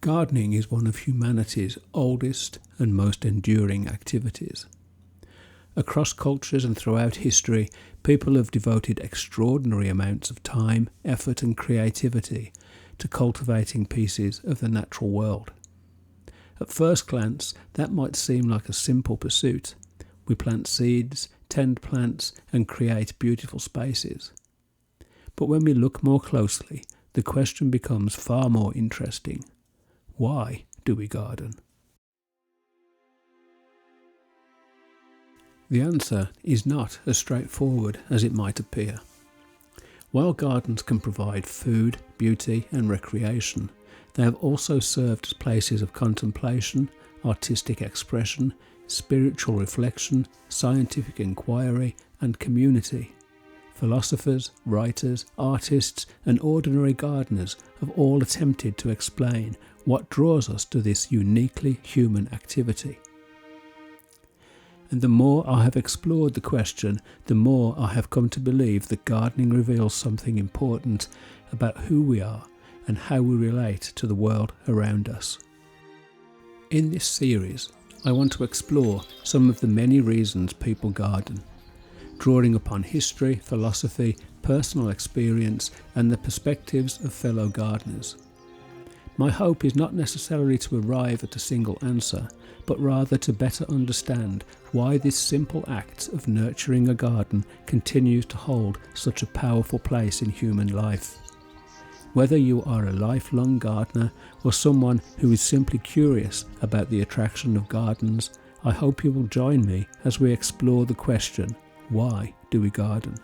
Gardening is one of humanity's oldest and most enduring activities. Across cultures and throughout history, people have devoted extraordinary amounts of time, effort and creativity to cultivating pieces of the natural world. At first glance, that might seem like a simple pursuit. We plant seeds, tend plants and create beautiful spaces. But when we look more closely, the question becomes far more interesting. Why do we garden? The answer is not as straightforward as it might appear. While gardens can provide food, beauty and recreation, they have also served as places of contemplation, artistic expression, spiritual reflection, scientific inquiry and community. Philosophers, writers, artists and ordinary gardeners have all attempted to explain what draws us to this uniquely human activity. And the more I have explored the question, the more I have come to believe that gardening reveals something important about who we are and how we relate to the world around us. In this series, I want to explore some of the many reasons people garden, drawing upon history, philosophy, personal experience and the perspectives of fellow gardeners. My hope is not necessarily to arrive at a single answer, but rather to better understand why this simple act of nurturing a garden continues to hold such a powerful place in human life. Whether you are a lifelong gardener or someone who is simply curious about the attraction of gardens, I hope you will join me as we explore the question, why do we garden?